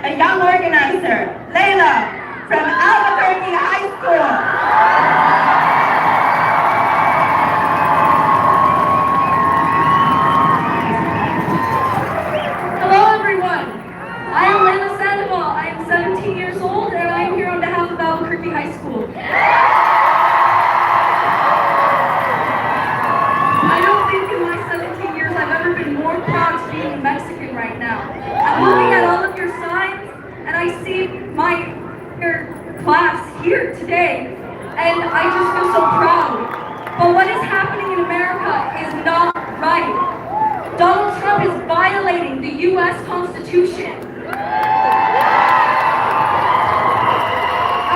a young organizer, Layla, from Albuquerque High School. Hello everyone, I am Layla Sandoval. I am 17 years old and I am here on behalf of Albuquerque High School. I don't think in my 17 years I've ever been more proud to be Mexican right now. I'm looking at all of your signs and I see my class here today and I just feel so proud. But what is happening in America is not right. Donald Trump is violating the U.S. Constitution.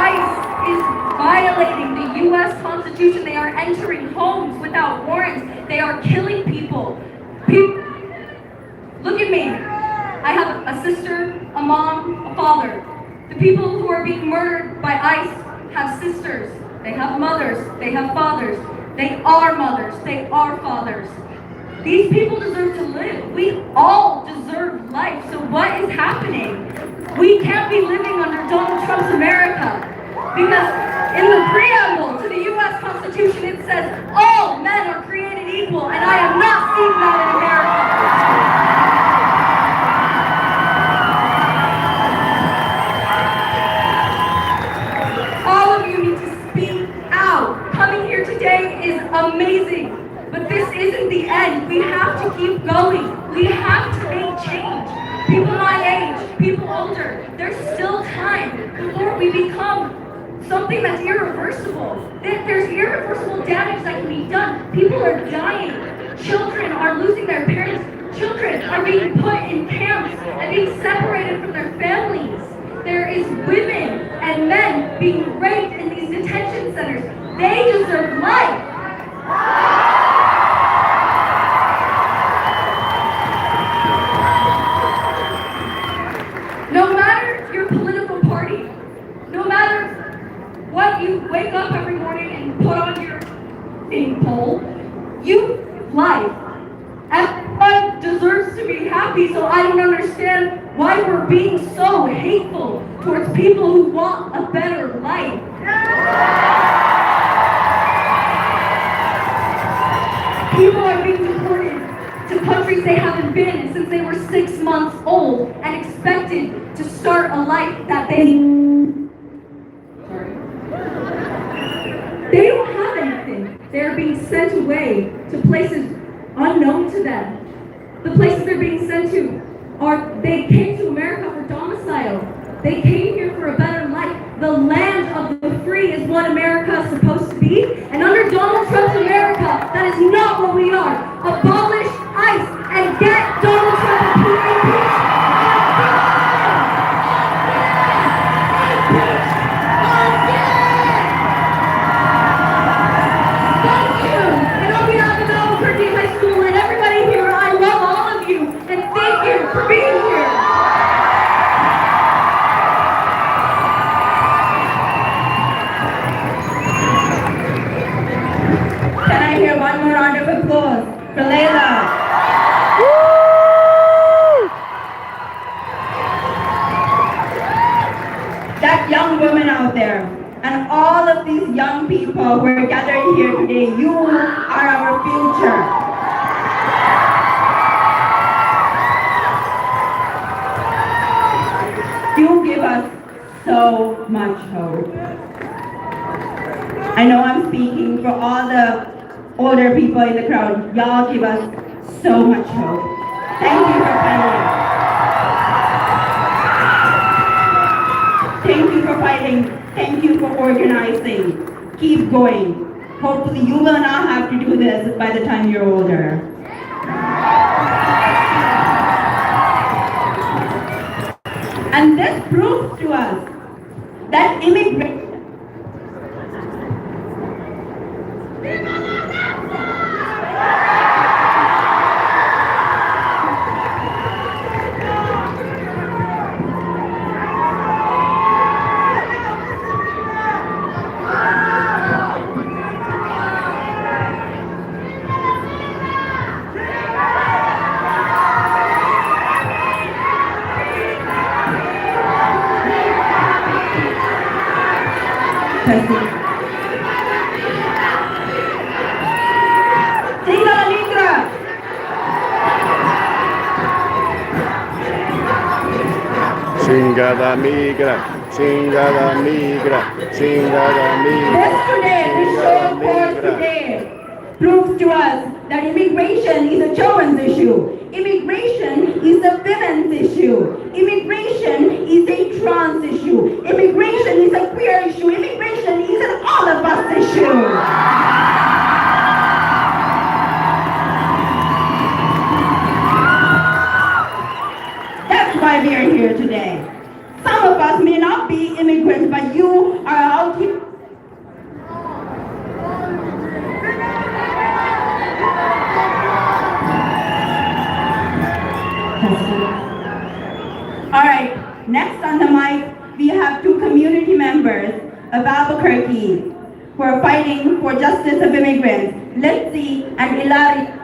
ICE is violating U.S. Constitution, they are entering homes without warrants. They are killing people. Look at me. I have a sister, a mom, a father. The people who are being murdered by ICE have sisters. They have mothers. They have fathers. They are mothers. They are fathers. These people deserve to live. We all deserve life. So what is happening? We can't be living under Donald Trump's America. Because in the preamble to the U.S. Constitution, it says all men are created equal, and I am not seeing that in America. All of you need to speak out. Coming here today is amazing, but this isn't the end. We have to keep going. We have to make change. People my age, people older, there's still time before we become something that's irreversible. There's irreversible damage that can be done. People are dying. Children are losing their parents. Children are being put in camps and being separated from their families. There is women and men being raped in these detention centers. They deserve life. No matter your political party, no matter what you wake up every morning and put on your thing poll, you life. Everyone deserves to be happy, so I don't understand why we're being so hateful towards people who want a better life. People are being deported to countries they haven't been in since they were 6 months old and expected to start a life that they don't have anything. They're being sent away to places unknown to them. The places they're being sent to they came to America for domicile. They came here for a better life. The land of the free is what America is supposed to be. And under Donald Trump's America, that is not what we are. Abolish ICE and get Donald Trump impeached. Thank you. And on behalf of Albuquerque High School and everybody here, I love all of you. And thank you for being here. Can I hear one more round of applause for Layla? That young woman out there, and all of these young people who are gathered here today, you are our future. You give us so much hope. I know I'm speaking for all the older people in the crowd. Y'all give us so much hope. Thank you for fighting. Thank you for fighting. Thank you for organizing. Keep going. Hopefully you will not have to do this by the time you're older. And this proves to us that immigration Chingada migra, chingada migra, chingada migra. Yesterday, the show of course today proves to us that immigration is a children's issue. Immigration is a women's issue. Immigration is a trans issue. Immigration is a queer issue. Immigration is an all of us issue. Why we are here today. Some of us may not be immigrants, but you are out here. fighting for justice of immigrants. Let's see an Ilari.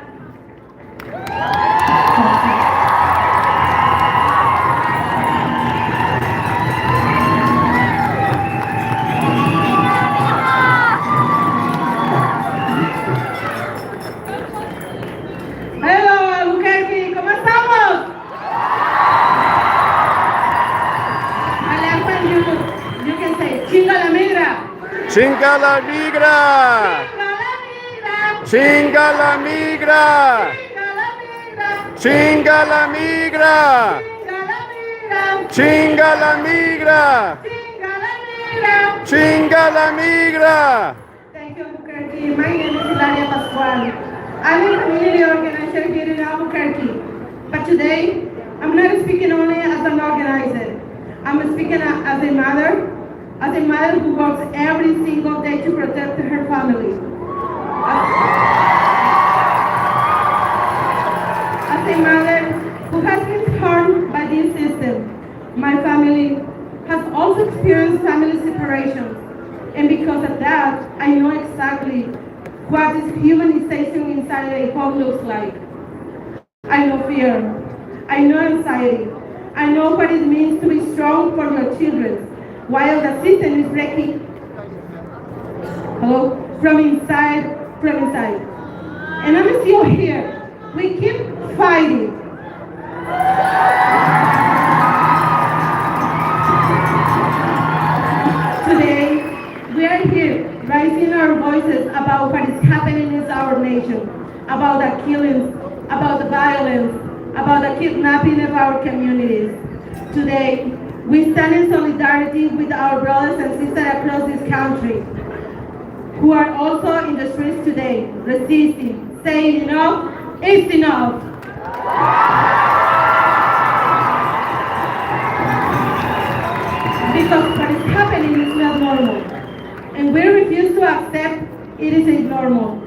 Hello, Albuquerque, ¿cómo estamos? I like when you can say, chinga la migra. Chinga la migra. Chinga la migra. Chinga la migra. Chinga la Chinga la migra. migra. Chinga la migra. Chinga la migra. Thank you, Albuquerque. My name is Hilaria Pascual. I'm a community organizer here in Albuquerque. But today, I'm not speaking only as an organizer. I'm speaking as a mother who works every single day to protect her family. As a mother who has been harmed by this system, my family has also experienced family separations. And because of that, I know exactly what this humanization inside a home looks like. I know fear. I know anxiety. I know what it means to be strong for your children while the system is breaking from inside. And I'm still here. We keep fighting. Today, we are here raising our voices about what is happening in our nation, about the killings, about the violence, about the kidnapping of our communities. Today, we stand in solidarity with our brothers and sisters across this country who are also in the streets today, resisting, saying enough is enough. Because what is happening is not normal, and we refuse to accept it is a normal.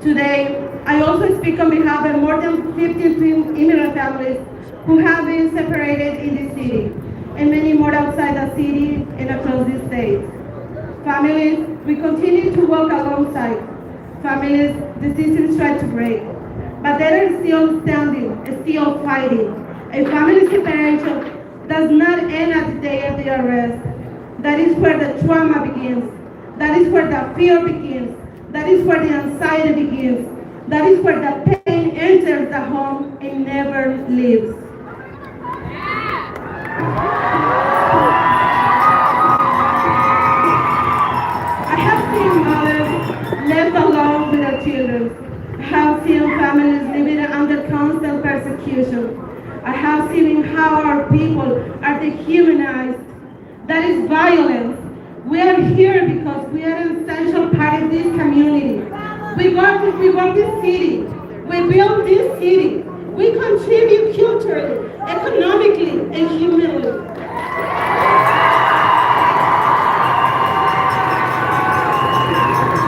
Today, I also speak on behalf of more than 15 immigrant families who have been separated in this city, and many more outside the city and across the state. Families, we continue to walk alongside. Families, the systems try to break, but they are still standing, still fighting. A family separation does not end at the day of the arrest. That is where the trauma begins. That is where the fear begins. That is where the anxiety begins. That is where the pain enters the home and never leaves. I have seen mothers left alone with their children. I have seen families living under constant persecution. I have seen how our people are dehumanized. That is violence. We are here because we are an essential part of this community. We want this city. We build this city. We contribute culturally, economically, and humanly.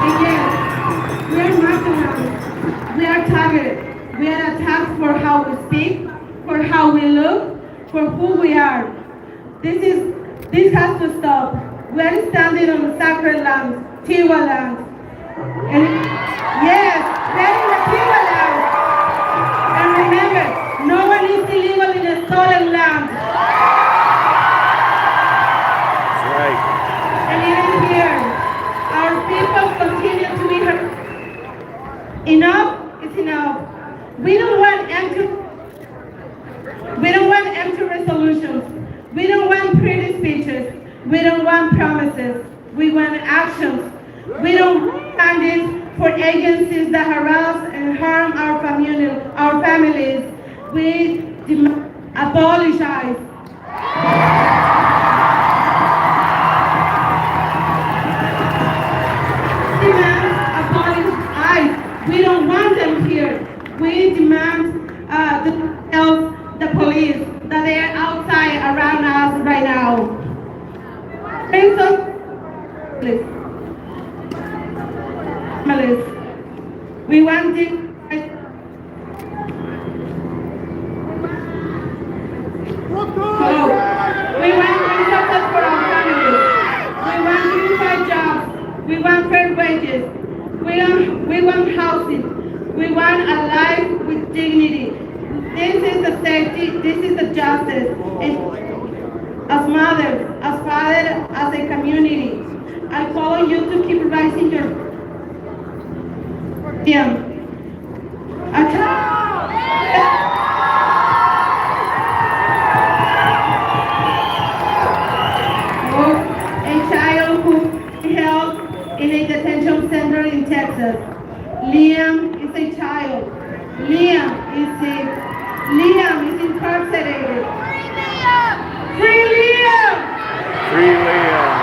And yet, we are marginalized. We are targeted. We are attacked for how we speak, for how we look, for who we are. This has to stop. We are standing on the sacred land, Tiwa land. And yes, that is the Tiwa land. And remember, no one is illegal in a stolen land. That's right. And even here, our people continue to be hurt. Enough is enough. We don't want empty resolutions. We don't want pretty speeches. We don't want promises. We want actions. We don't want standings for agencies that harass and harm our families. We apologize. Apologize. We don't want them here. We demand the police that they are outside around us right now. Please. We want this. We want resources for our families. We want unified jobs. We want fair wages. want housing. We want a life with dignity. This is the safety, this is the justice. And as mothers, as fathers, as a community, I call on you to keep rising your a child who held in a detention center in Texas. Liam is a child. Liam is incarcerated. Free Liam! Free Liam.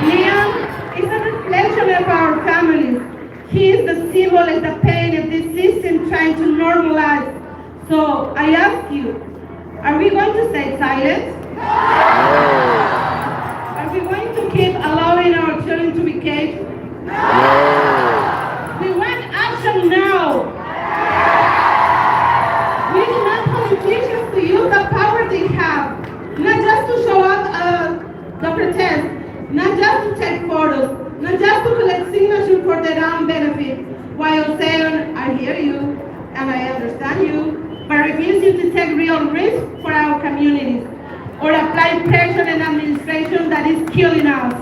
Liam is a reflection of our families. He is the symbol of the pain of this system trying to normalize. So I ask you, are we going to stay silent? No. Are we going to keep allowing our children to be caged? No. We want action now. We demand politicians to use the power they have, not just to show up the protest, not just to take photos, not just to collect signatures for their own benefit, while saying, I hear you and I understand you, but refusing to take real risks for our communities or apply pressure and administration that is killing us.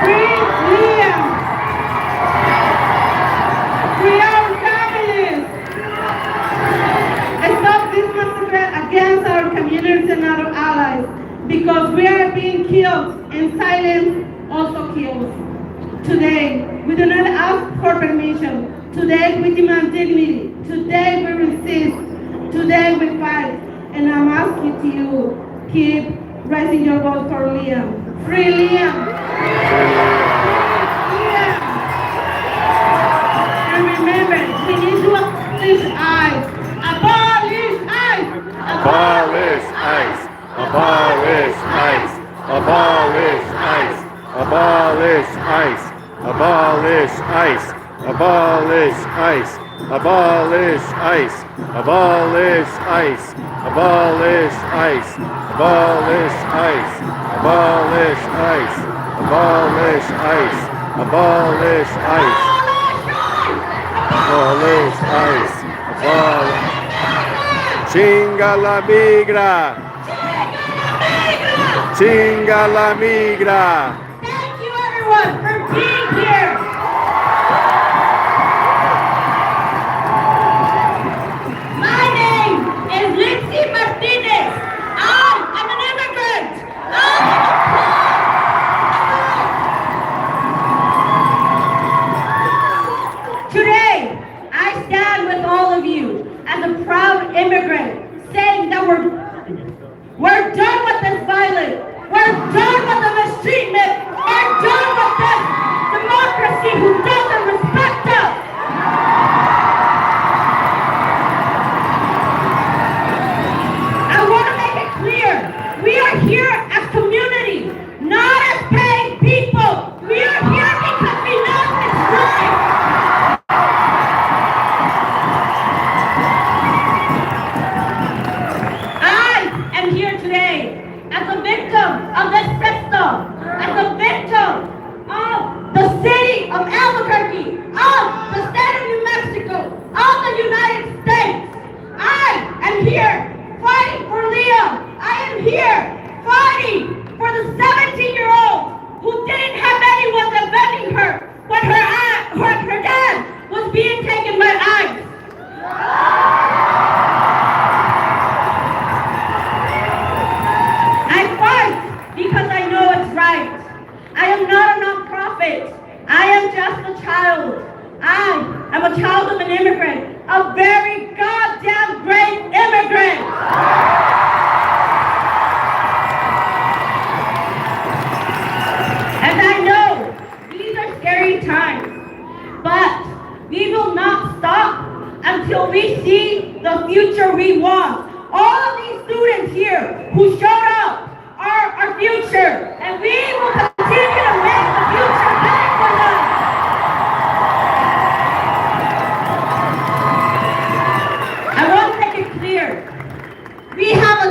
Free Liam! Free our families! Stop this massacre against our communities and our allies, because we are being killed and silence also kills. Today, we do not ask for permission. Today, we demand dignity. Today, we resist. Today, we fight. And I'm asking you, keep raising your voice for Liam. Free Liam! And remember, we need to abolish ICE. Abolish ICE! Abolish ICE. Abolish ICE. Abolish ICE. Abolish ICE. Abolish ICE. Abolish ICE. Abolish ICE. Abolish ICE. Abolish ICE. Abolish ICE. Abolish ICE. Abolish ICE. Abolish ICE. Abolish ICE. Abolish. Chinga la migra. Chinga la migra. Thank you everyone for being here. My name is Lindsay Martinez. I'm an immigrant. Today, I stand with all of you as a proud immigrant, saying that we're done with this violence. We're done with the mistreatment. We're done with this democracy who doesn't respect us. I want to make it clear. We are here as community, not as paid people. We are here because we know it's right. I am here today as a victim of this system, as a victim of the city of Albuquerque, of the state of New Mexico, of the United States. I am here fighting for Liam. I am here fighting for the 17-year-old who didn't have anyone defending her when her dad was being taken by ICE. I fight because I know it's right. I am not a nonprofit. I am just a child. I am a child of an immigrant, a very goddamn great immigrant. And I know these are scary times, but we will not stop until we see the future we want. All of these students here who showed up are our future, and we will continue to make the future better for them. I want to make it clear. We have a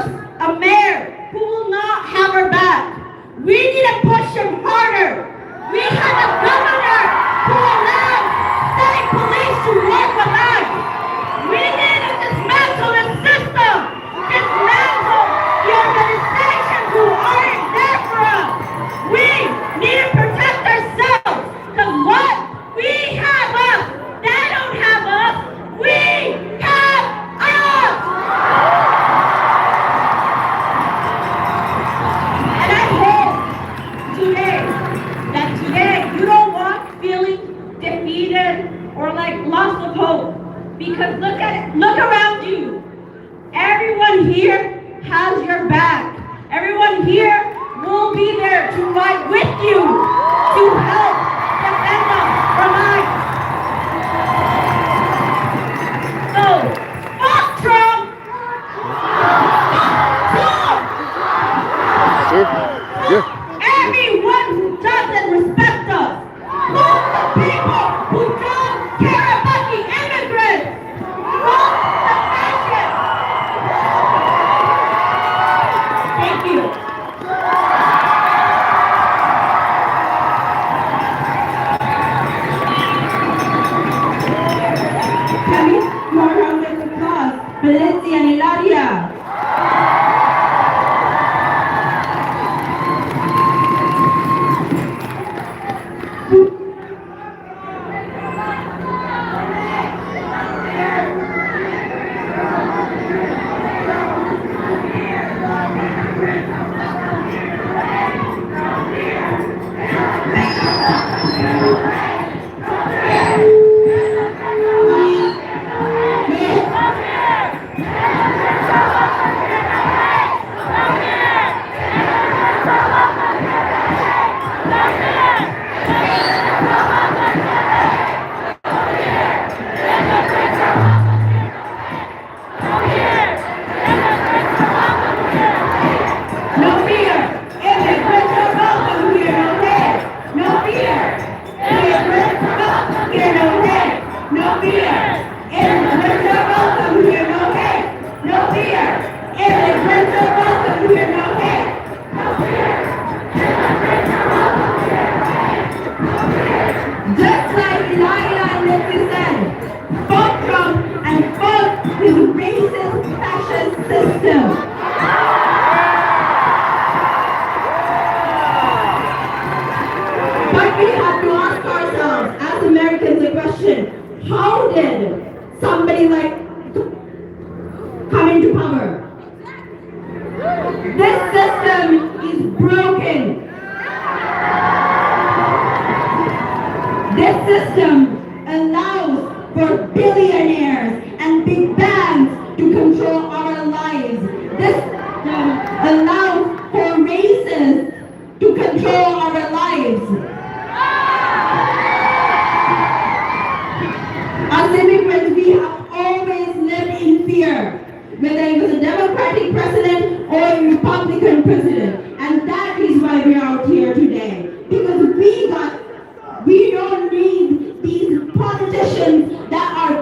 like loss of hope. Because look around you. Everyone here has your back. Everyone here will be there to fight with you, to help defend us from ICE. So, fuck Trump! Trump! Sir? Yeah. Everyone who doesn't respect us. Fuck the people who don't care about the immigrants. Fuck the fascists. Thank you. Kami, more round of applause for Lindsay and Ilaria. No fear, immigrants are welcome here, no hate. No fear, immigrants are welcome here, no hate. No fear, immigrants are welcome here, no hate. No fear, immigrants are welcome here, no hate. Just like Elijah and Lindsay said, fuck Trump and fuck his racist, fascist system. But we have to ask ourselves, as Americans, a question: how did somebody like come into power? This system is broken. This system allows for billionaires and big banks to control our lives. This system allows for racists to control our lives. As immigrants, we have always lived in fear, whether it was a Democratic president or a Republican president. And that is why we are out here today. Because we don't need these politicians that are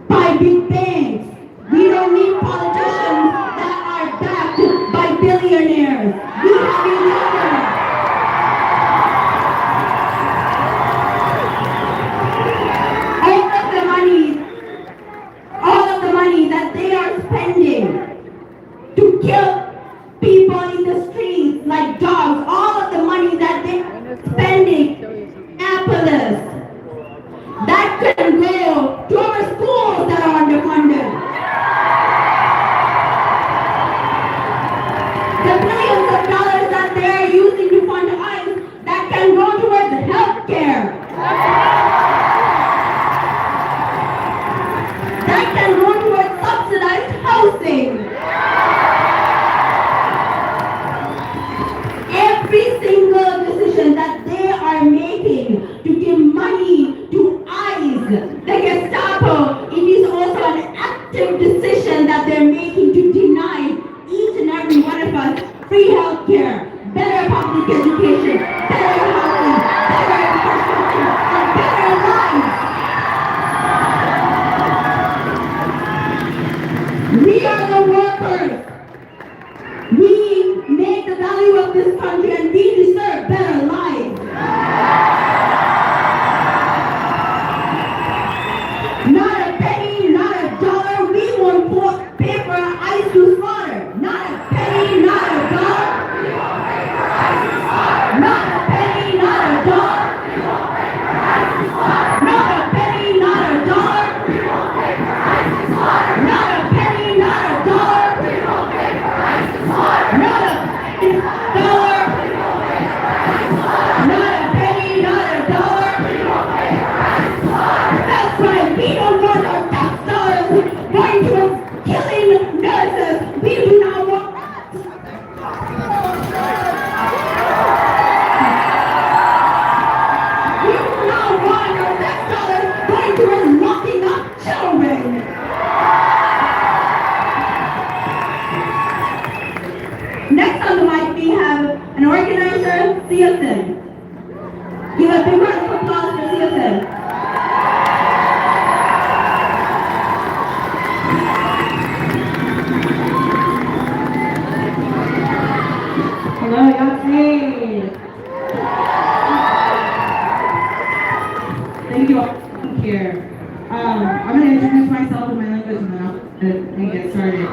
by big banks. We don't need politicians that are backed by billionaires. We have a leader. All of the money that they are spending to kill people in the streets like dogs, all of the money that they are spending in Annapolis, that can go to our schools that are underfunded. The billions of dollars that they are using to fund ICE, that can go towards health care. That can go towards subsidized housing. Every single decision that they are making to give money thank you all here. I'm going to introduce myself in my language and then I'll get started.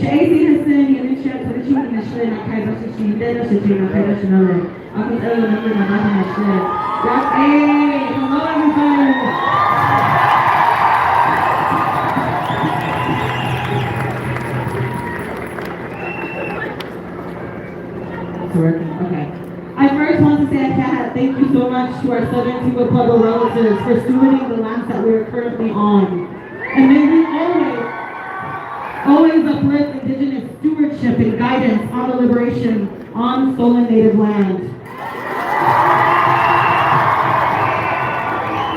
شعيتي هسن ينشأ ترشي من الشلة نكاي بس الشيء ده شيء نكاي بس نور. أكيد أول نقول ما بعدها الشلة. Hey, hello everybody. It's working. Okay. I first want to say thank you so much to our Southern Civic Plaza relatives for stewarding the lands that we are currently on. And may we always uplift Indigenous stewardship and guidance on the liberation on stolen native land.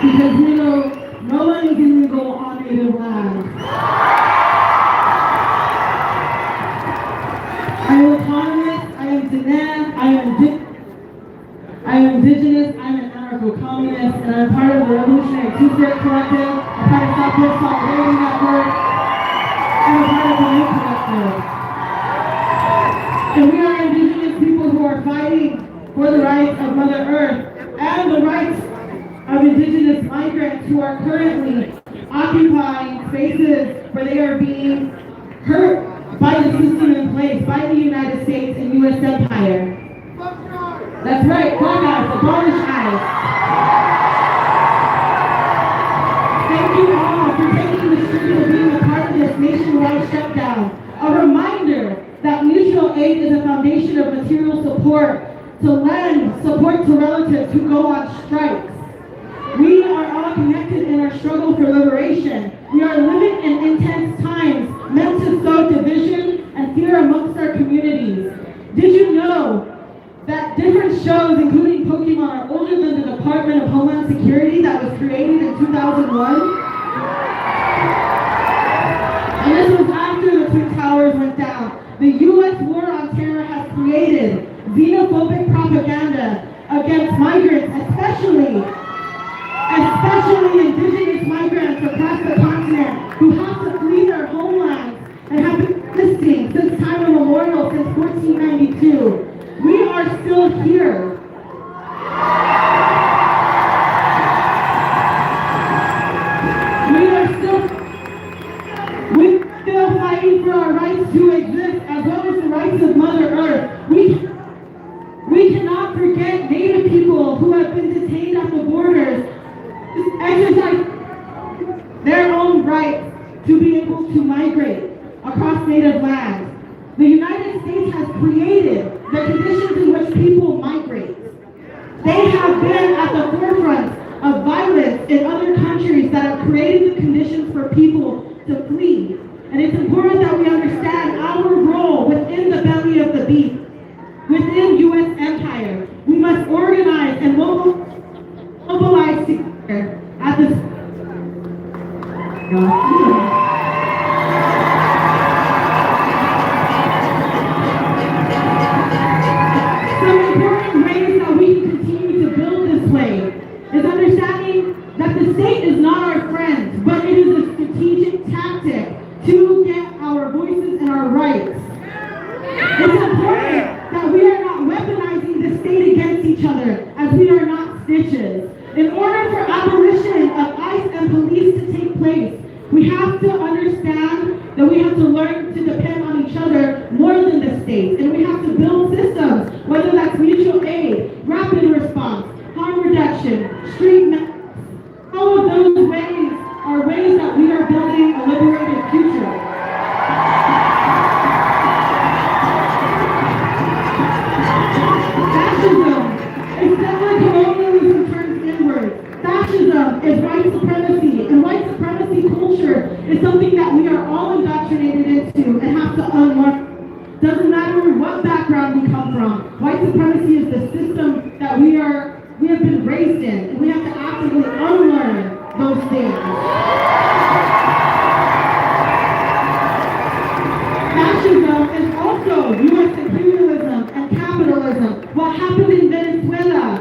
Because we know no one is illegal on native land. I am autonomous, I am Diné, I am Indigenous, I'm an anarcho-communist, and I'm part of the Revolutionary Two-Spirit Collective, a part of Southwest Solidarity Network, and a part of the New Collective. And we are Indigenous people who are fighting for the rights of Mother Earth and the rights of Indigenous migrants who are currently occupying spaces where they are being hurt by the system in place, by the United States and U.S. empire. That's right, Black Eyes, abolish eyes. Thank you all for taking the street and being a part of this nationwide shutdown. A reminder that mutual aid is a foundation of material support to lend support to relatives who go on strikes. We are all connected in our struggle for liberation. We are living in intense times meant to sow division and fear amongst our communities. Did you know that different shows, including Pokemon, are older than the Department of Homeland Security that was created in 2001? And this was after the Twin Towers went down. The U.S. war on terror has created xenophobic propaganda against migrants, especially Indigenous migrants across the continent who have to flee their homelands and have been existing since time immemorial, since 1492. We are still here. We're still fighting for our rights to exist as well as the rights of Mother Earth. We cannot forget Native people who have been detained at the borders to exercise their own rights to be able to migrate across native lands. The United States has created the conditions in which people migrate. They have been at the forefront of violence in other countries that have created the conditions for people to flee. And it's important that we understand our role within the belly of the beast, within U.S. empire. We must organize and mobilize together at this. Some important ways that we can continue to build this way is understanding that the state is not our friend, but it is a strategic tactic to get our voices and our rights. It's important that we are not weaponizing the state against each other, as we are not stitches. In order for abolition of ICE and police to take place, we have to understand that we have to learn to depend on each other more than the state. And we have to build systems, whether that's mutual aid, rapid response, harm reduction, street maps. All of those ways are ways that we are building a liberated future. Fascism is settler colonialism turns inward. Fascism is white supremacy, and white supremacy culture is something that we are all indoctrinated into and have to unlearn. Doesn't matter what background we come from. White supremacy is the system that we have been raised in, and we have to actively unlearn those things. Fascism is also U.S. imperialism and capitalism. What happened in Venezuela,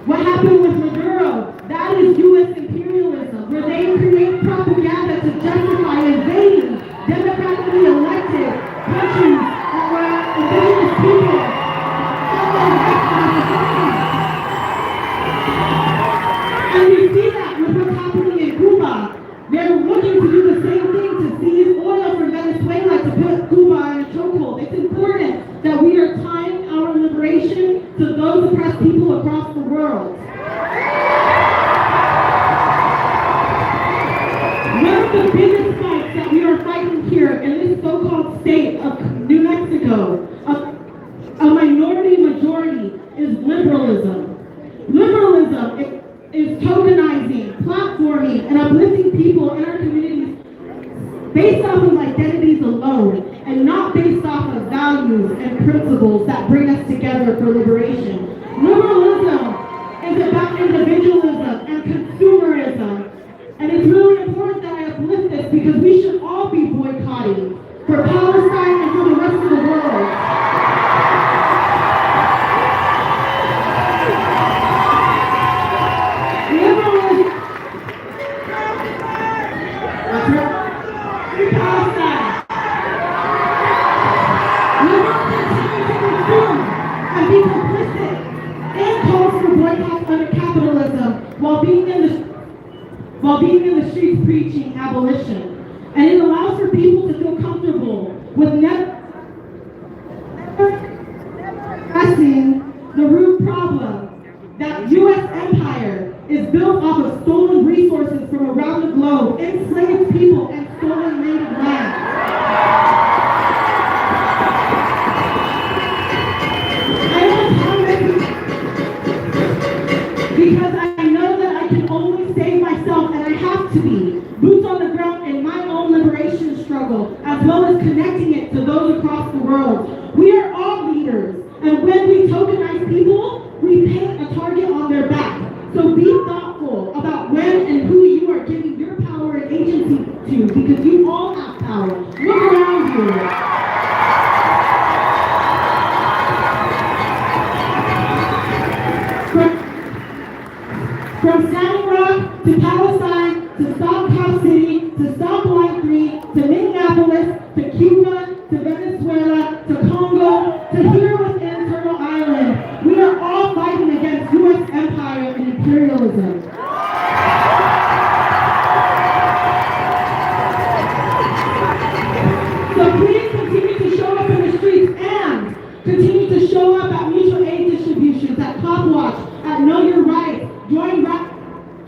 what happened with Maduro, that is U.S. imperialism, where they create propaganda to justify invading democratically elected countries that were indigenous people. And we see that with put Cuba in a chokehold. It's important that we are tying our liberation to those oppressed people across the world. One of the biggest fights that we are fighting here in this so-called state of New Mexico, a minority majority, is liberalism. Liberalism is tokenizing, platforming, and uplifting people in our communities based off of identities alone, and not based off of values and principles that bring us together for liberation. Liberalism is about individualism and consumerism, and it's really important that I uplift this because we should all be boycotting for Palestine and for the rest of the world. While being in the streets preaching abolition. And it allows for people to feel comfortable with never addressing the root problem that U.S. empire is built off of stolen resources from around the globe, enslaved people, and stolen native land. I am commenting because I know that I can only save myself, and I have to be boots on the ground in my own liberation struggle, as well as connecting it to those across the world. We are all leaders, and when we tokenize people, we paint a target on their back. So be thoughtful about when and who you are giving your power and agency to, because you all have power. Look around you. From Standing Rock to Palestine to Stop Cop City to Stop Line 3 to Minneapolis to Cuba to Venezuela to Congo to here within Turtle Island, we are all fighting against U.S. empire and imperialism. So please continue to show up in the streets and continue to show up at mutual aid distributions, at Cop Watch, at Know Your Rights.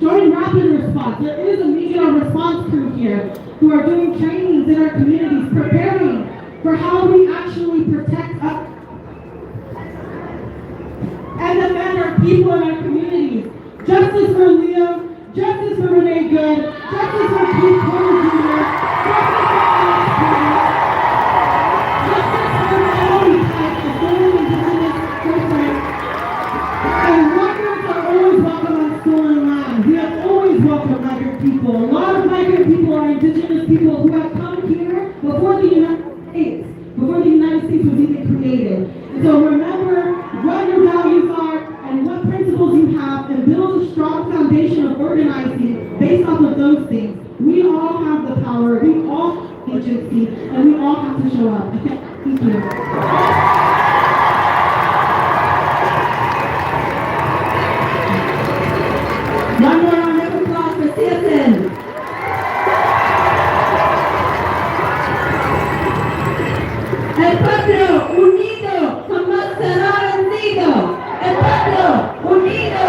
Join Rapid Response. There is a immediate response crew here who are doing trainings in our communities, preparing for how we actually protect us and defend our people in our communities. Justice for Liam, justice for Renee Good, justice for Keith Porter Jr., justice for Alex Porter, justice for Naomi Pike, the stolen indigenous person. And migrants are always welcome on stolen land. We have always welcomed migrant people. A lot of migrant people are indigenous people who have come here before the United States was even created. And so remember what your values are and what principles you have, and build a strong foundation of organizing based off of those things. We all have the power, we all have agency, and we all have to show up. Okay, thank you. One more round of applause for citizens. El pueblo unido jamás será vencido. El pueblo unido.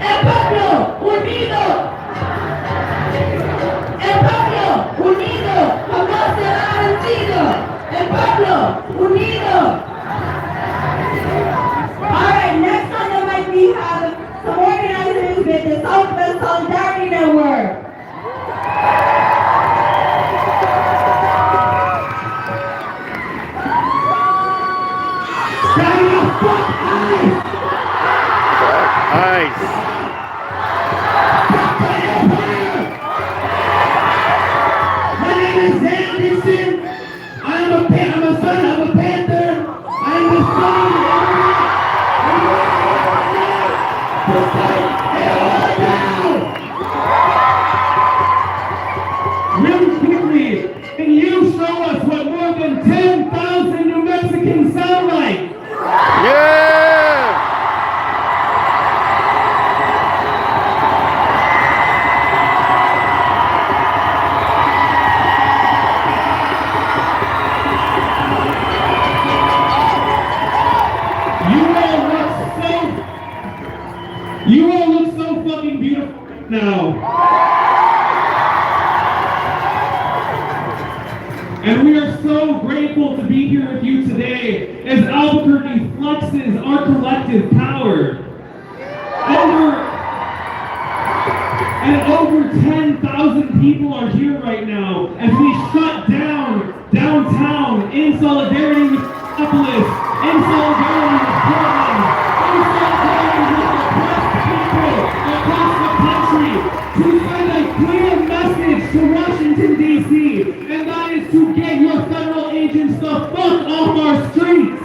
El pueblo unido. El pueblo unido jamás será vencido. El pueblo unido. All right, next on the mic we have some organizers with the Southwest Solidarity Network. Nice. My name is Dan Dixon. I'm a son of a Panther. I'm the son of Really quickly, can you show us what more than 10,000 New Mexicans sound like? Yeah. now. And we are so grateful to be here with you today as Albuquerque flexes our collective power. Over 10,000 people are here right now as we shut down downtown in solidarity with Minneapolis, in solidarity with Portland, in solidarity with oppressed people across the country to send a clear message to Washington, D.C., and that is to get your federal agents the fuck off our streets.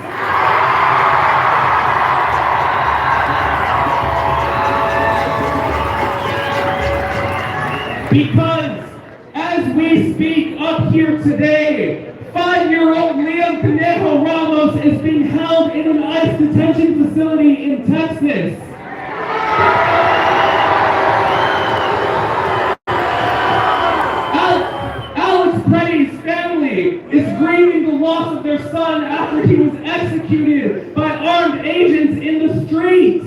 Because as we speak up here today, 5-year-old Liam Conejo Ramos is being held in an ICE detention facility in Texas. Alex Petty's family is grieving the loss of their son after he was executed by armed agents in the street.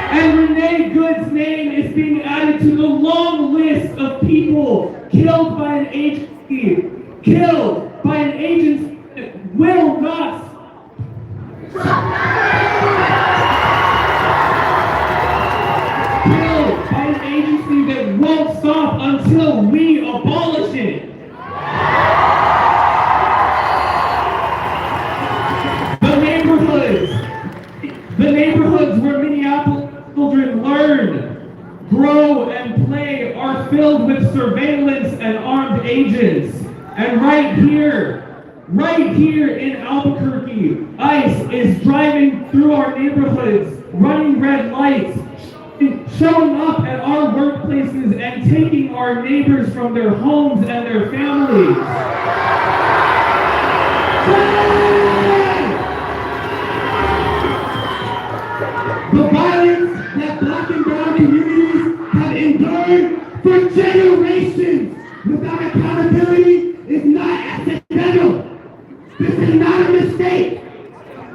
And Renee Good's name is being added to the long list of people killed by an agency that will not. Killed by an agency that won't stop until we abolish it. The neighborhoods where Minneapolis children learn, grow, and play are filled with surveillance and armed agents. And right here in Albuquerque, ICE is driving through our neighborhoods, running red lights, showing up at our workplaces and taking our neighbors from their homes and their families. The violence that black and brown communities have endured for generations without accountability is not accidental. This is not a mistake.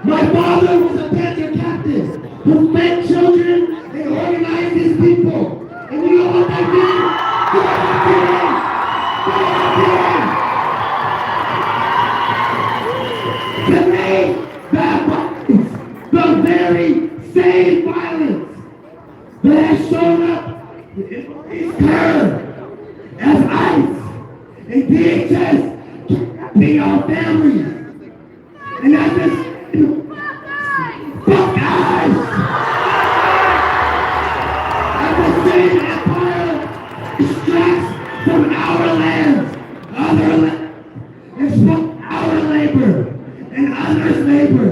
My father was a Panther captain who fed children and organized his people. And you know what they did? To make that violence the very same violence that has shown up in terror as ICE and DHS kidnapping our families. And that's just fuck ICE! As the same empire extracts from our lands, other lands, and from our labor and others' labor.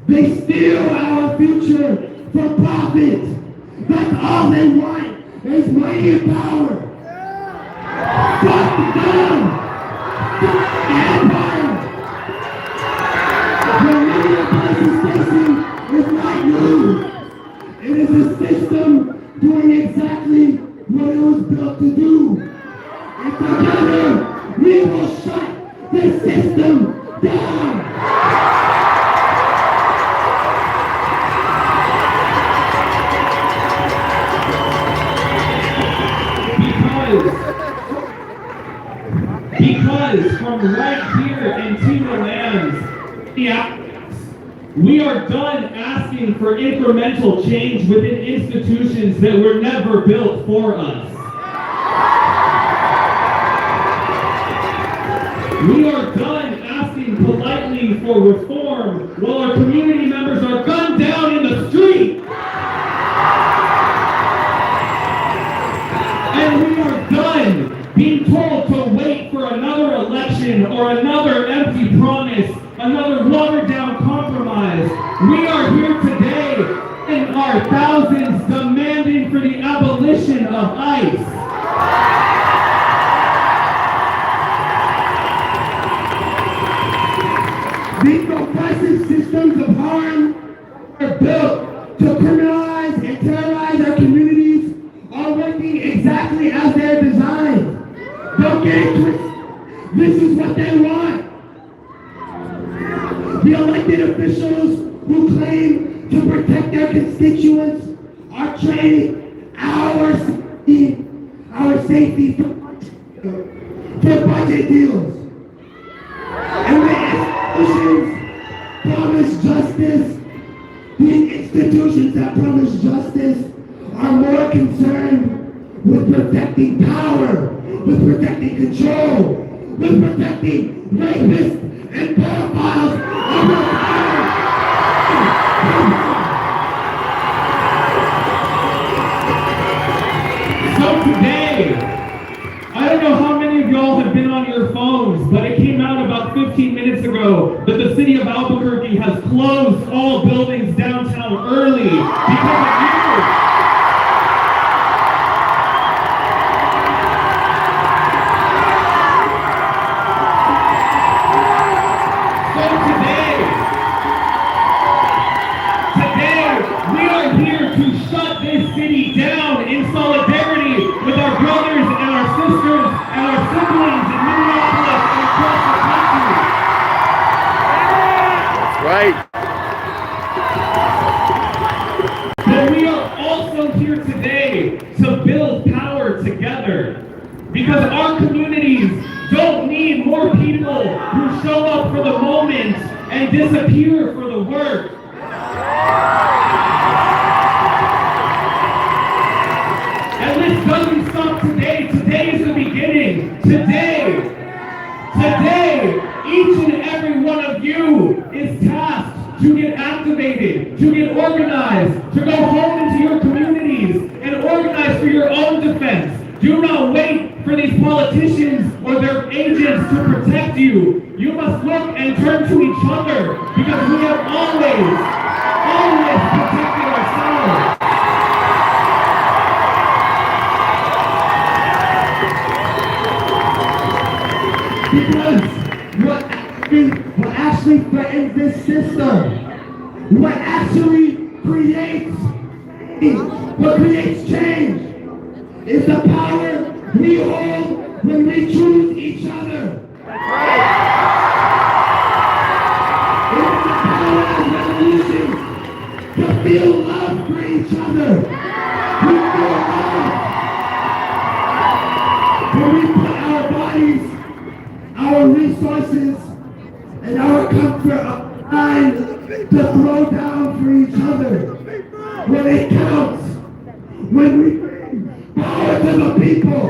They steal our future for profit. That's all they want is money and power. Fuck them! Fuck the empire! The Minneapolis station is not new. It is a system doing exactly what it was built to do. And together, we will shut this system down. Because from right here in Tina Lands, we are done asking for incremental change within institutions that were never built for us. We are done asking politely for reform while our community members are gunned down in the street. And we are done being told to wait for another election or another empty promise, another watered-down compromise. We are here today in our thousands demanding for the abolition of ICE. These oppressive systems of harm are built to criminalize and terrorize our communities are working exactly as they're designed. Don't get it twisted. This is what they want. The elected officials who claim to protect their constituents are trading our safety for budget deals. And the institutions that promise justice are more concerned with protecting power, with protecting control, with protecting rapists and pedophiles of our power. So today, I don't know how many of y'all have been on your phones, but it came out about 15 minutes ago that the City of Albuquerque has closed all buildings downtown early because of you. We are here to shut this city down in solidarity with our brothers and our sisters and our siblings in Minneapolis and across the country. That's right. But we are also here today to build power together, because our communities don't need more people who show up for the moment and disappear for the work. And this doesn't stop today. Today is the beginning. Today, each and every one of you is tasked to get activated, to get organized, to go home into your communities and organize for your own defense. Do not wait for these politicians or their agents to protect you. You must look and turn to each other, because we have always protected ourselves. Because what actually threatens this system, what creates change, is the power we hold when we choose each other. It's the power of revolution to feel love for each other. We feel love when we put our bodies, our resources, and our comfort aside to throw down for each other. When it counts, when we bring power to the people.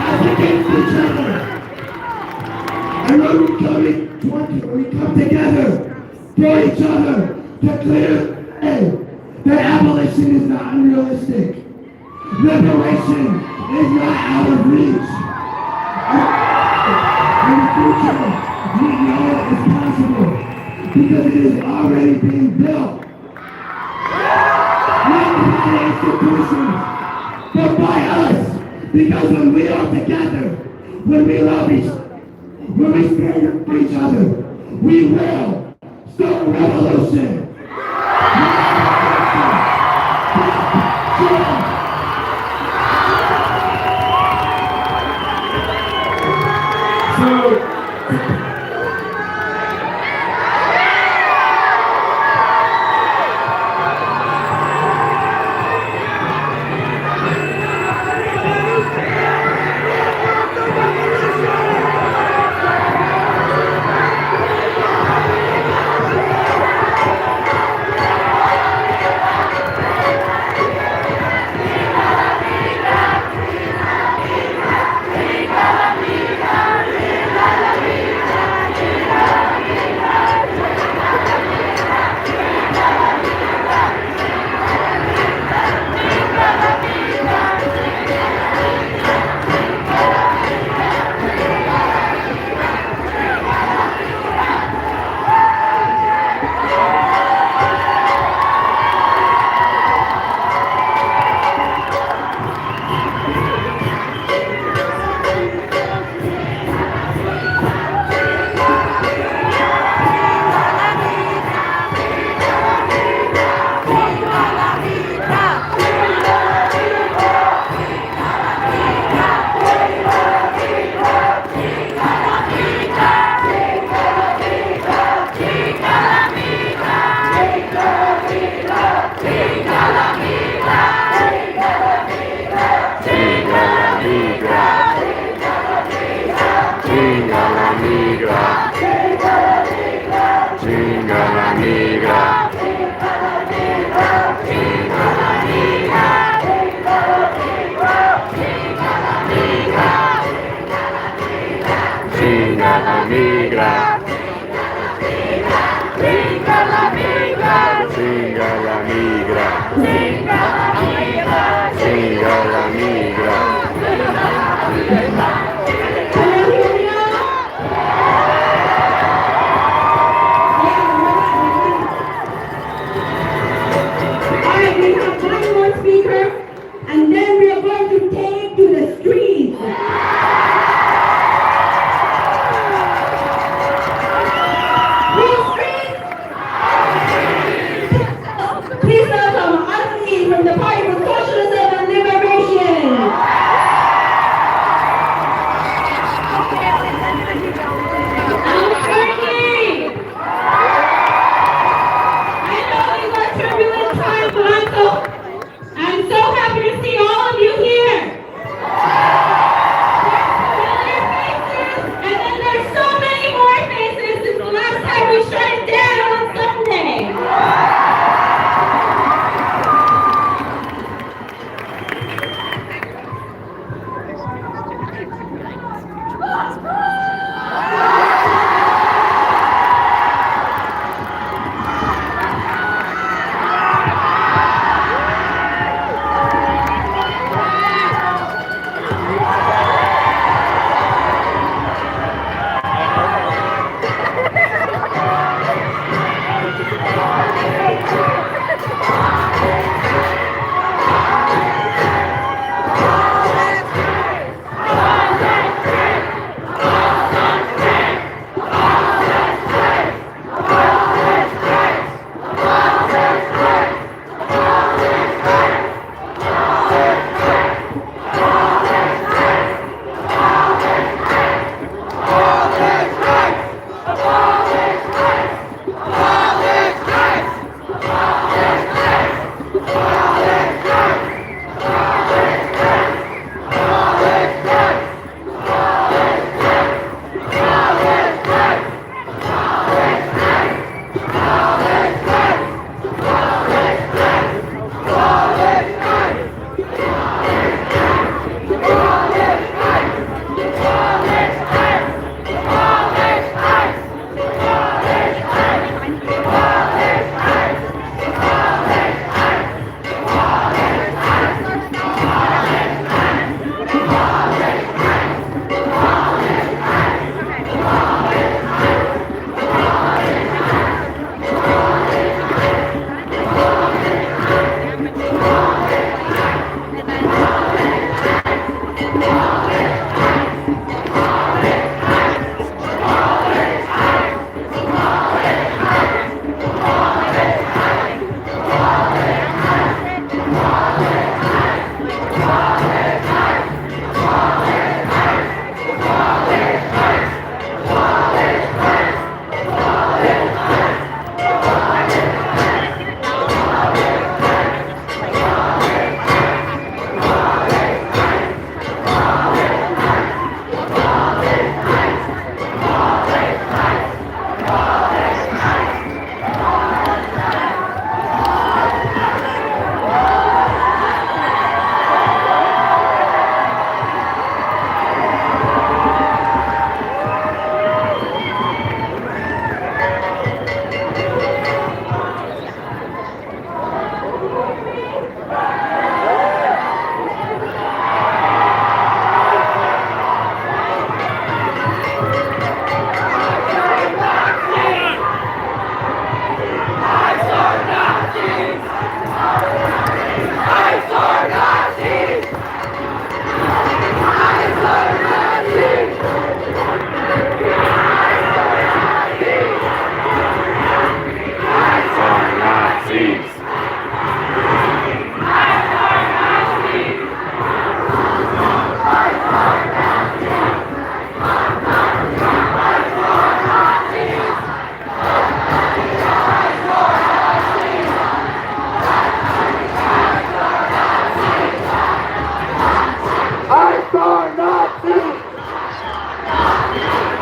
As against each other. And when we come together for each other to clear the way that abolition is not unrealistic. Liberation is not out of reach. In the future, we know it is possible because it is already being built. Not by the institutions, but by us. Because when we are together, when we love each other, when we stand up for each other, we will start a revolution. migra. Chinga la migra. Chinga la migra. Chinga la migra. Chinga la migra. Can you hear me now? Alright, we have one more speaker, and then we are going to take to the streets. Free streets! Please welcome Anthony from the Party for Socialism and Liberation. Albuquerque! I know these are turbulent times, but I'm so happy to see all of you here. There's familiar faces, and then there's so many more faces since the last time we shut it down on Sunday.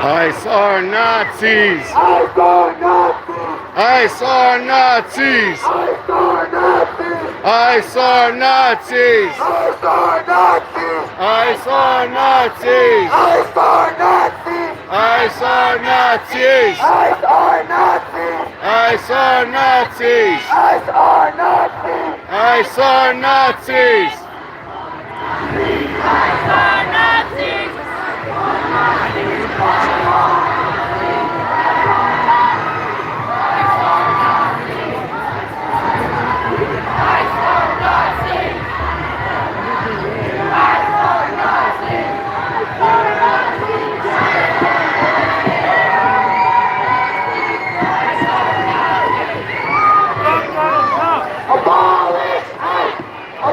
I saw Nazis! I saw Nazis! I saw Nazis! I saw Nazis! I saw Nazis! I saw Nazis! I saw Nazis! I saw are Nazis! ICE are Nazis! ICE are Nazis! ICE are Nazis! ICE are Nazis!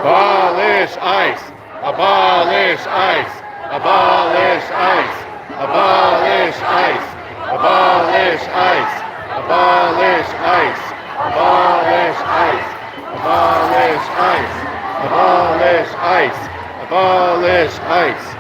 Abolish ICE! Abolish ICE! Abolish ICE! Abolish ICE! Abolish ICE! Abolish ICE! Abolish ICE! Abolish ICE! Abolish ICE! Abolish ICE!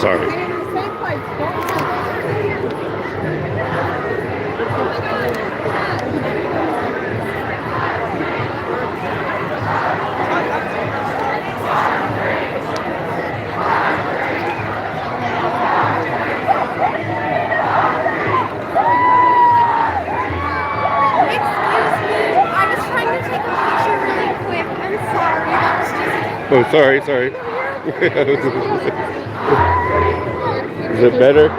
Sorry. Oh, sorry. Is it better?